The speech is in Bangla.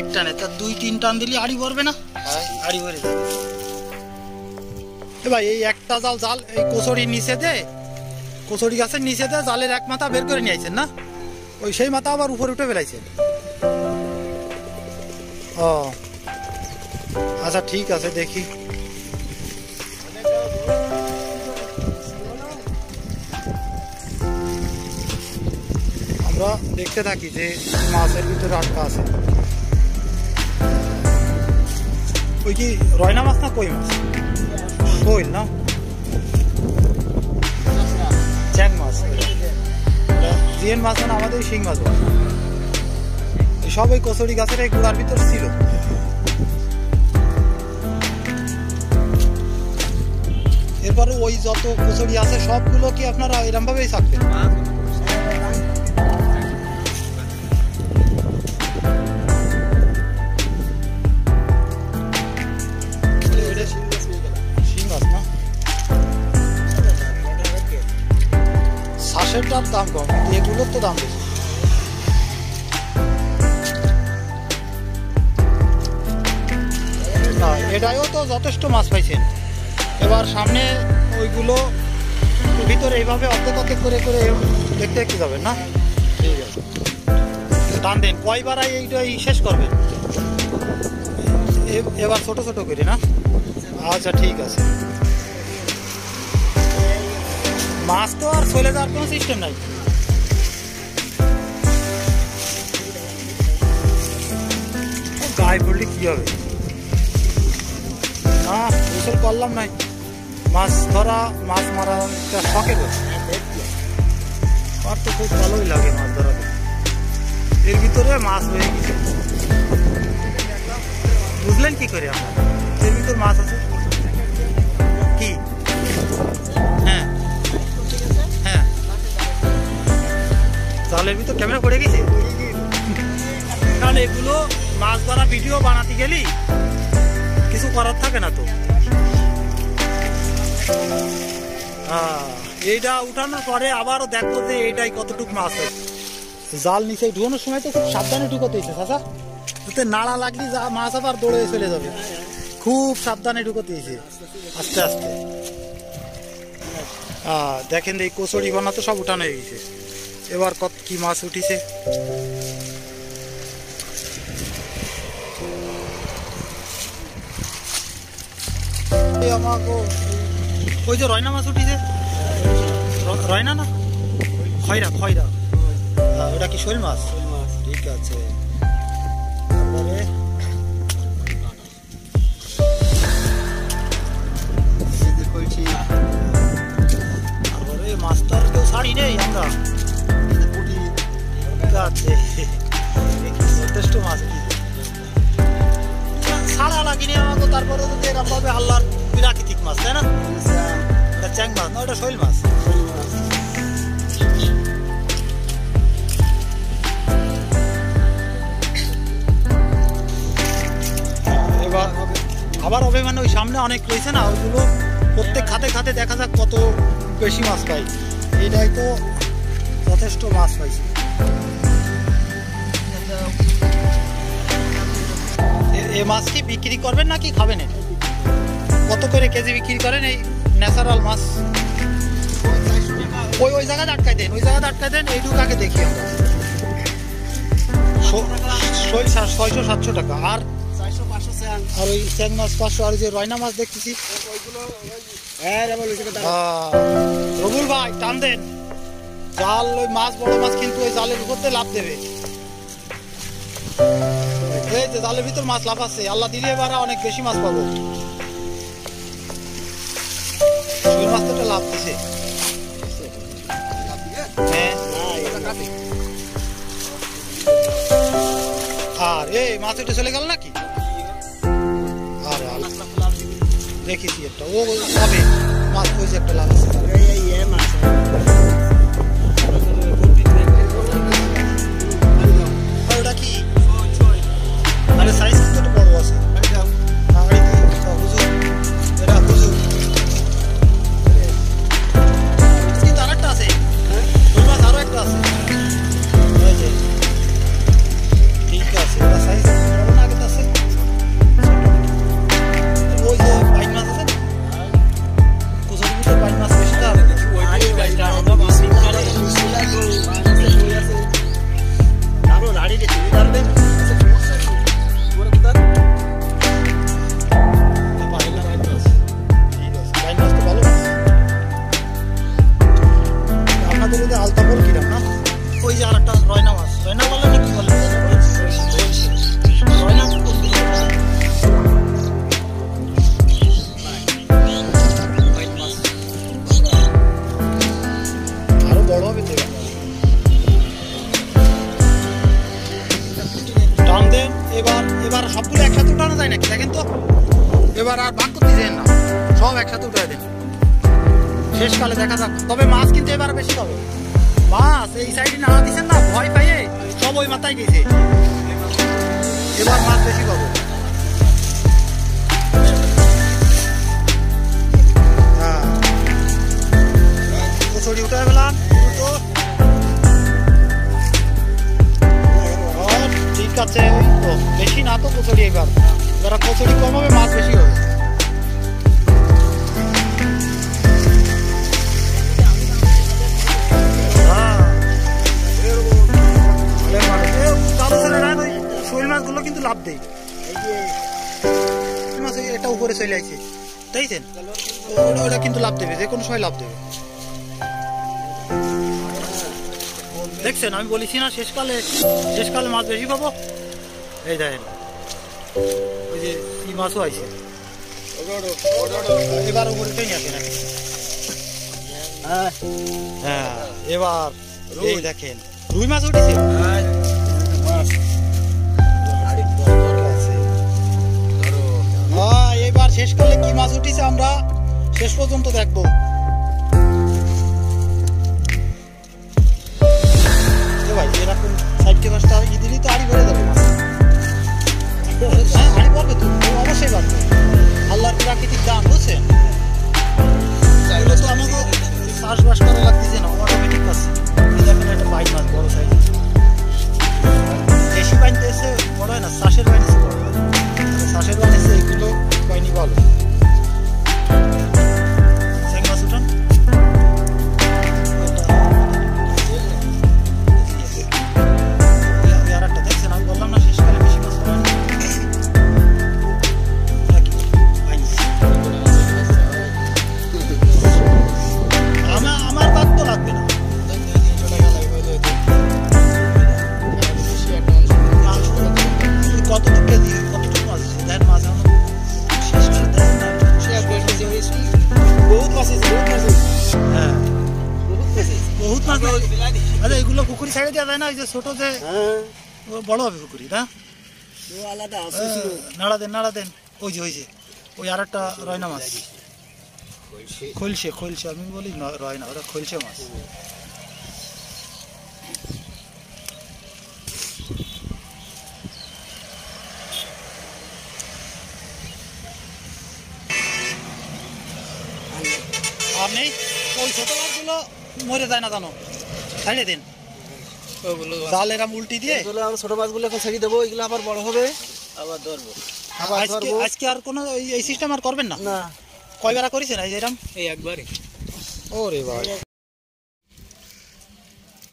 এক টানে তা 2-3 টান দিলে আড়ি ভরবে না? আড়ি ভরে যাবে। ভাই এই একটা জাল এই কচুরির নিচে দে, কচুরি গাছের নিচে দে জালের এক মাথা বের করে নিয়ে আইছেন না, ওই সেই মাথা আবার উপরে উঠে ফেলাইছেন। ও আচ্ছা ঠিক আছে, দেখি। আমরা দেখতে থাকি যে মাছের ভিতরে আটকা আছে। ওই কি রয়না মাছ না কই মাছ? কই না, চ্যাং মাছ, জিএন মাছ না, আমাদের শিং মাছ। সব ওই কচুরি গাছের এই গোড়ার ভিতর ছিল। এরপরে ওই যত কচুরি আছে সবগুলো কি আপনারা এরকম ভাবেই থাকবেন? শ্বাসেরটার দাম কম, এগুলোর তো দাম বেশি। এটাও তো যথেষ্ট মাছ পাইছেন। এবার সামনে ওইগুলো ভিতরে এইভাবে অর্ধেক করে করে দেখতে দেখতে যাবেন না? ঠিক আছে, টান দেন। কয়বার এইটাই শেষ করবেন? এবার ছোট ছোট করে না? আচ্ছা ঠিক আছে। মাছ তো আর চলে যাওয়ার কোনো সিস্টেম নাই। গায়ে পড়লে কি হবে? না গোসল করলাম নাই, মাছ ধরা মাছ মারা শখে করছে। আমার তো খুব ভালোই লাগে মাছ ধরা। এর ভিতরে মাছ হয়ে গেছে, বুঝলেন কি করে আপনার? এর ভিতর মাছ আছে কি? হ্যাঁ হ্যাঁ, জালের ভিতর ক্যামেরা পড়ে গেছে। কারণ এগুলো মাছ ধরা ভিডিও বানাতে গেলি কিছু করার থাকে না তো। এইটা উঠানোর পরে আবারও দেখবো যে এইটাই কতটুকু মাছ হয়। জাল নিচে ঢুকানোর সময় তো খুব সাবধানে ঢুকোতে হয়েছে চাচা, যাতে নাড়া লাগলি মাছ আবার দৌড়ে চলে যাবে। খুব সাবধানে ঢুকোতে হয়েছে, আস্তে আস্তে। দেখেন এই কচুরি বানা তো সব উঠানো হয়ে গেছে। এবার কত কি মাছ উঠিছে। আমাকে ওই যে রয়না মাছ উঠিছে, রয়না না খয়রা, খয়রা। ওটা কি শোল মাছ? ঠিক আছে। তারপরে মাছটা কেউ ছাড়ি নেই আমরা, যথেষ্ট মাছ ছাড়া লাগিনি আমাকে। তারপরে যদি এরকম ভাবে আল্লাহর প্রাকৃতিক মাছ, তাই না? এটা চ্যাং মাছ না, ওটা শৈল মাছ। এবার আবার হবে মানে ওই সামনে অনেক রয়েছে না, ওইগুলো প্রত্যেক খাতে খাতে দেখা যাক কত বেশি মাছ পাই। এইটাই তো যথেষ্ট মাছ পাইছি। এই মাছ কি বিক্রি করবেন নাকি খাবেন? কত করে কেজি বিক্রি করেন এই ন্যাচারাল মাছ? ওই জায়গায় আটকাই দেন, ওই জায়গায় আটকাই দেন। এইটুকু আগে দেখি আমরা। 600-700 টাকা। আর ওই চ্যাং মাছ 500। আর যে রয়না মাছ দেখতেছি, রবুল ভাই টান দেন জাল। ওই মাছ বড় মাছ কিন্তু ওই জালের উপর দিয়ে লাফ দেবে। এই যে জালের ভিতর মাছ লাফ আছে, আল্লাহ দিলে এবার অনেক বেশি মাছ পাবো। শৈল মাছ তো লাভ দিছে। আর এই মাছ উঠে চলে গেল নাকি? আরে দেখেছি একটা, ও হবে মাছ। ওই যে একটা লাভ আছে, ওটা কি? আরে সাইজ কিন্তু একটু বড় আছে। কিন্তু আরেকটা আছে, ওই মাছ আরো একটা আছে। ঠিক আছে, ওটা সাইজ এবার এবার সবগুলো একসাথে উঠানো যায় নাকি দেখেন তো। এবার আর ভাগ করতে দেন না, সব একসাথে উঠে দেন, শেষকালে দেখা যাক। তবে মাছ কিন্তু এবার বেশি পাবো। মাছ এই সাইডে না দিচ্ছেন না, ভয় পাইয়ে সব ওই মাথায় গেছে। এবার মাছ বেশি পাবো। হ্যাঁ, কচুরি উঠে গেলাম তো। ঠিক আছে, তো বেশি না তো কচুরি। এবার যারা কচুরি কম হবে, মাছ বেশি হবে। শোল মাছগুলো কিন্তু লাভ দেয়। মাছ এটা উপরে চলে আসছে, তাইছেন? ওটা কিন্তু লাভ দেবে, যে কোনো সময় লাভ দেবে। দেখছেন, আমি বলেছি না শেষকালে মাছ বেশি পাবো। এই দেখেন, ওই যে এই মাছও আইছে। এবার উপরে নিয়ে আসে নাকি? হ্যাঁ, এবার এই দেখেন রুই মাছ উঠেছে। এবার শেষকালে কি মাছ উঠেছে আমরা শেষ পর্যন্ত দেখবো। ভাই এরকম সাইডকে মাছটা দিলি তো আড়ি ভরে যাবে। হ্যাঁ, আড়ি পড়বে তো, অবশ্যই পারবে। আল্লাহর প্রাকৃতিক দান, বুঝছেন? এগুলো তো আমাকে চাষবাস করা লাগতেছে না, অটোমেটিক পাচ্ছে। দেখেন একটা বাইক মাছ বড় সাইজ, দেশি বাইন এসে বড় হয় না, চাষের বাইন এসে বড় হয়। চাষের বাইন এসে এগুলো বাইনি ভালো। চেং মাছ উঠান। আরেকটা দেখছেন, আমি বললাম না শেষকালে বেশি মাছ পাবেন। আমার বাদ তো লাগবে না। কতটুকু কেজি, কতটুকু মাছ দেন? মাছ বহুত মাছ, হ্যাঁ বহুত মাছ। আচ্ছা, এগুলো পুকুরি সাইডে দেওয়া যায় না? ওই যে ছোট যে বড় হবে পুকুরি না, নাড়া দেন। ওই যে ওই আর একটা রয়না মাছ, খোলসে আমি বলি রয়না, ওটা খোলসে মাছ। আর নেই ওই ছোট মাছগুলো মরে যায় না জানো, ছাড়িয়ে দিন। জাল এরম উল্টি দিয়ে ছোট মাছগুলো এখন ছেড়ে দেবো, এগুলো আবার বড় হবে, আবার ধরবো। আজকে আর কোনো এই সিস্টেম আর করবেন না? না। কয়বার করেছেন এই এরম? এই একবারই। ওরে ভাই।